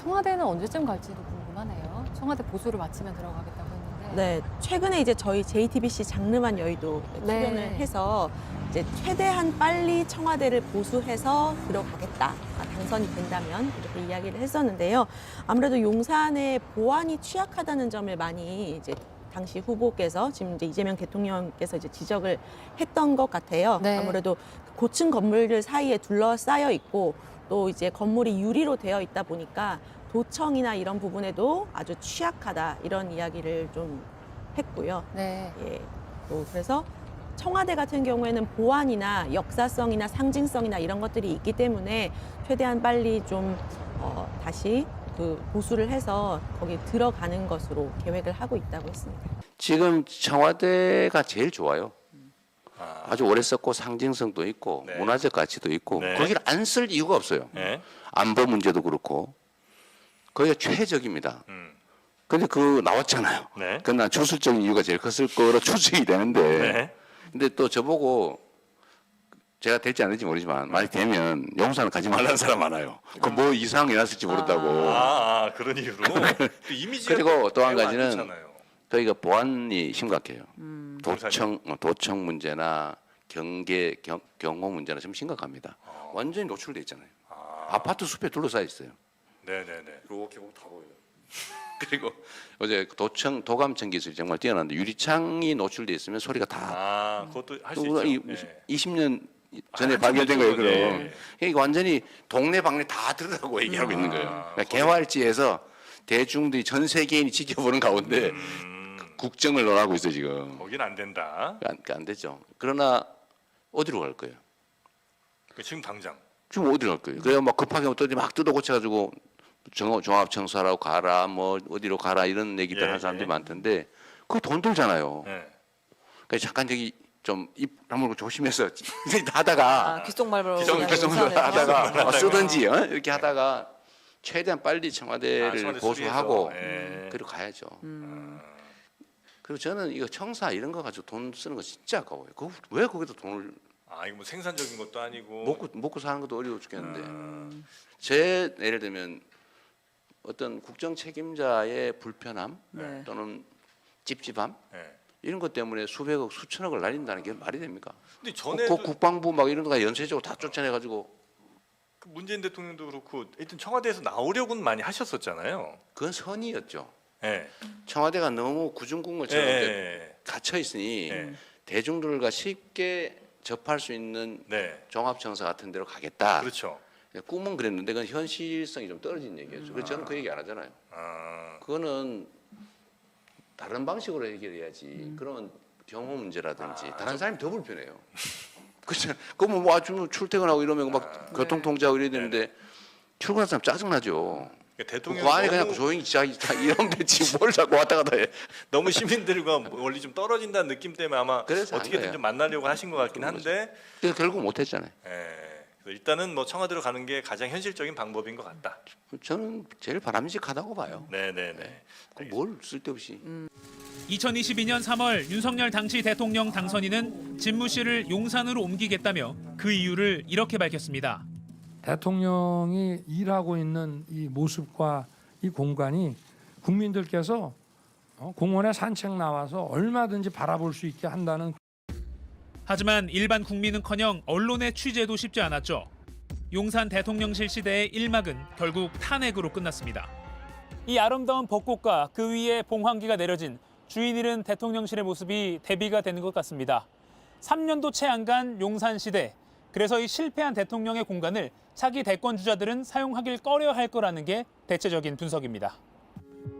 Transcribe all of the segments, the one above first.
청와대는 언제쯤 갈지도 궁금하네요. 청와대 보수를 마치면 들어가겠다고 했는데. 네, 최근에 이제 저희 JTBC 장르만 여의도 출연을 네. 해서 이제 최대한 빨리 청와대를 보수해서 들어가겠다. 당선이 된다면 이렇게 이야기를 했었는데요. 아무래도 용산의 보안이 취약하다는 점을 많이 이제 당시 후보께서 지금 이제 이재명 대통령께서 이제 지적을 했던 것 같아요. 네. 아무래도 고층 건물들 사이에 둘러싸여 있고 또 이제 건물이 유리로 되어 있다 보니까 도청이나 이런 부분에도 아주 취약하다 이런 이야기를 좀 했고요. 네. 예, 또 그래서 청와대 같은 경우에는 보안이나 역사성이나 상징성이나 이런 것들이 있기 때문에 최대한 빨리 좀 다시 그 보수를 해서 거기 들어가는 것으로 계획을 하고 있다고 했습니다. 지금 청와대가 제일 좋아요. 아주 오래 썼고 상징성도 있고 네. 문화적 가치도 있고 네. 거기를 안 쓸 이유가 없어요. 네. 안보 문제도 그렇고 거기가 최적입니다. 근데 그 나왔잖아요. 네. 그난 추술적인 이유가 제일 컸을 거로 추측이 되는데 네. 근데 또 저보고 제가 될지 안 될지 모르지만 만약 되면 용산을 가지 말라는 사람 많아요. 그 뭐 이상이 났을지 모른다고. 그런 이유로 그 이미지가 그리고 또 한 매우 안 가지는 좋잖아요. 저희가 보안이 심각해요. 도청 문제나 경호 문제나 좀 심각합니다. 완전히 노출돼 있잖아요. 아파트 숲에 둘러싸여 있어요. 네네네. 이렇게 보면 다 보여요. 그리고 어제 도감청 기술이 정말 뛰어난데 유리창이 노출돼 있으면 소리가 다 그것도 할 수 있죠. 20년 전에 한참 발견된 거예요. 됐죠. 그럼 네. 이게 완전히 동네 방네 다 들으라고 얘기하고 있는 거예요. 그러니까 개활지에서 대중들이 전 세계인이 지켜보는 가운데 국정을 논하고 있어 지금. 거긴 안 된다. 안 되죠. 그러나 어디로 갈 거예요? 지금 당장. 지금 어디로 갈 거예요? 그래야 막 급하게 어떤 막 뜯어 고쳐가지고 종합청소하라고 가라, 뭐 어디로 가라 이런 얘기들 하는 사람들이 많던데 그거 돈 들잖아요. 네. 그러니까 잠깐 저기 좀 입 다물고 조심해서 하다가 귓속말로 하다가 쓰든지 이렇게 하다가 최대한 빨리 청와대를 청와대 보수하고 수리해서. 예. 그리고 가야죠. 그리고 저는 이거 청사 이런 거 가지고 돈 쓰는 거 진짜 아까워요. 왜 거기다 돈을 이거 뭐 생산적인 것도 아니고. 먹고 사는 것도 어려워 죽겠는데 제 예를 들면 어떤 국정 책임자의 불편함 네. 또는 찝찝함 네. 이런 것 때문에 수백억 수천억을 날린다는 게 말이 됩니까? 근데 전에도 국방부 막 이런 거가 연쇄적으로 다 쫓아내가지고 그 문재인 대통령도 그렇고 하여튼 청와대에서 나오려고는 많이 하셨었잖아요. 그건 선의였죠. 네. 청와대가 너무 구중궁궐처럼 네. 갇혀 있으니 네. 대중들과 쉽게 접할 수 있는 네. 종합청사 같은 데로 가겠다. 그렇죠. 꿈은 그랬는데 그건 현실성이 좀 떨어진 얘기였죠. 그래서 저는 그 얘기 안 하잖아요. 그거는 다른 방식으로 해결해야지. 그러면 경호 문제라든지 다른 사람이 더 불편해요. 그렇죠. 그러면 뭐 아주 출퇴근하고 이러면 막 교통 통제하고 이래야 되는데 출근하는 사람 짜증나죠. 그러니까 대통령 그 안에 그냥 조용히 자기 다 이러면 되지 뭘 자꾸 왔다 갔다 해. 너무 시민들과 멀리 좀 떨어진다는 느낌 때문에 아마 그래서 안 어떻게든 거예요. 좀 만나려고 하신 것 같긴 그런 한데 그래서 결국 못 했잖아요. 그래서 일단은 뭐 청와대로 가는 게 가장 현실적인 방법인 것 같다. 저는 제일 바람직하다고 봐요. 네네네. 뭘 쓸데없이. 2022년 3월 윤석열 당시 대통령 당선인은 집무실을 용산으로 옮기겠다며 그 이유를 이렇게 밝혔습니다. 대통령이 일하고 있는 이 모습과 이 공간이 국민들께서 공원에 산책 나와서 얼마든지 바라볼 수 있게 한다는. 하지만 일반 국민은커녕 언론의 취재도 쉽지 않았죠. 용산 대통령실 시대의 1막은 결국 탄핵으로 끝났습니다. 이 아름다운 벚꽃과 그 위에 봉황기가 내려진 주인 잃은 대통령실의 모습이 대비가 되는 것 같습니다. 3년도 채 안 간 용산 시대. 그래서 이 실패한 대통령의 공간을 차기 대권 주자들은 사용하길 꺼려할 거라는 게 대체적인 분석입니다.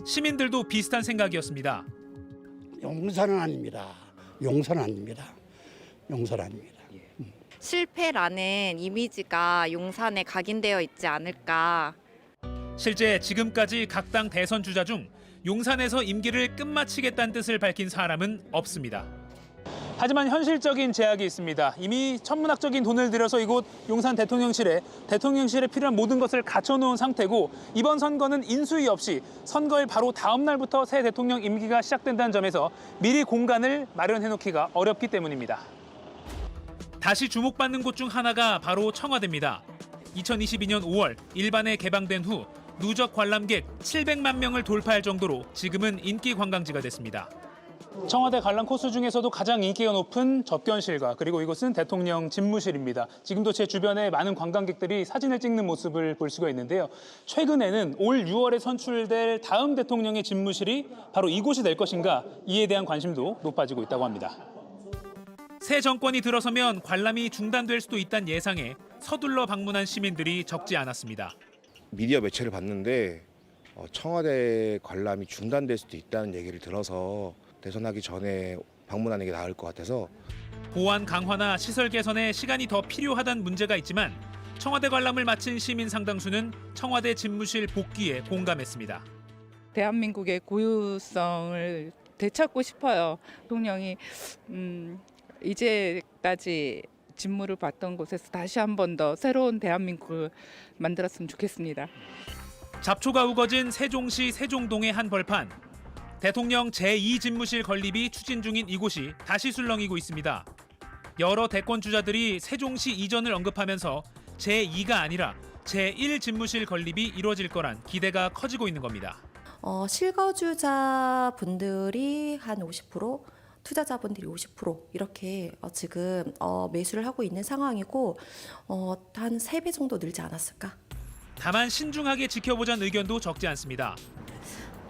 시민들도 비슷한 생각이었습니다. 용산은 아닙니다. 용산은 아닙니다. 용산 아닙니다. 실패라는 이미지가 용산에 각인되어 있지 않을까. 실제 지금까지 각 당 대선 주자 중 용산에서 임기를 끝마치겠다는 뜻을 밝힌 사람은 없습니다. 하지만 현실적인 제약이 있습니다. 이미 천문학적인 돈을 들여서 이곳 용산 대통령실에 필요한 모든 것을 갖춰놓은 상태고 이번 선거는 인수위 없이 선거일 바로 다음 날부터 새 대통령 임기가 시작된다는 점에서 미리 공간을 마련해놓기가 어렵기 때문입니다. 다시 주목받는 곳 중 하나가 바로 청와대입니다. 2022년 5월 일반에 개방된 후 누적 관람객 700만 명을 돌파할 정도로 지금은 인기 관광지가 됐습니다. 청와대 관람 코스 중에서도 가장 인기가 높은 접견실과 그리고 이곳은 대통령 집무실입니다. 지금도 제 주변에 많은 관광객들이 사진을 찍는 모습을 볼 수가 있는데요. 최근에는 올 6월에 선출될 다음 대통령의 집무실이 바로 이곳이 될 것인가, 이에 대한 관심도 높아지고 있다고 합니다. 새 정권이 들어서면 관람이 중단될 수도 있다는 예상에 서둘러 방문한 시민들이 적지 않았습니다. 미디어 매체를 봤는데 청와대 관람이 중단될 수도 있다는 얘기를 들어서 대선하기 전에 방문하는 게 나을 것 같아서. 보안 강화나 시설 개선에 시간이 더 필요하다는 문제가 있지만 청와대 관람을 마친 시민 상당수는 청와대 집무실 복귀에 공감했습니다. 대한민국의 고유성을 되찾고 싶어요. 대통령이 이제까지 직무를 봤던 곳에서 다시 한 번 더 새로운 대한민국을 만들었으면 좋겠습니다. 잡초가 우거진 세종시 세종동의 한 벌판. 대통령 제2집무실 건립이 추진 중인 이곳이 다시 술렁이고 있습니다. 여러 대권 주자들이 세종시 이전을 언급하면서 제2가 아니라 제1집무실 건립이 이루어질 거란 기대가 커지고 있는 겁니다. 실거주자분들이 한 50%, 투자자분들이 50% 이렇게 지금 매수를 하고 있는 상황이고 한 3배 정도 늘지 않았을까? 다만 신중하게 지켜보자는 의견도 적지 않습니다.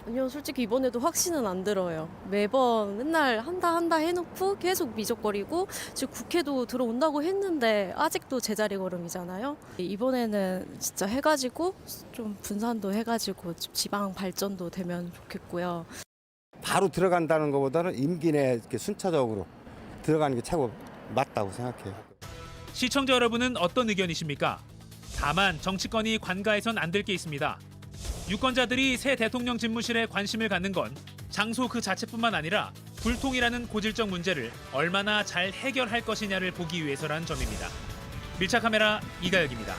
아니요, 솔직히 이번에도 확신은 안 들어요. 매번 맨날 한다 해놓고 계속 미적거리고 지금 국회도 들어온다고 했는데 아직도 제자리 걸음이잖아요. 이번에는 진짜 해가지고 좀 분산도 해가지고 지방 발전도 되면 좋겠고요. 바로 들어간다는 것보다는 임기 내에 이렇게 순차적으로 들어가는 게 최고 맞다고 생각해요. 시청자 여러분은 어떤 의견이십니까? 다만 정치권이 관가해선 안 될 게 있습니다. 유권자들이 새 대통령 집무실에 관심을 갖는 건 장소 그 자체뿐만 아니라 불통이라는 고질적 문제를 얼마나 잘 해결할 것이냐를 보기 위해서란 점입니다. 밀착카메라 이가혁입니다.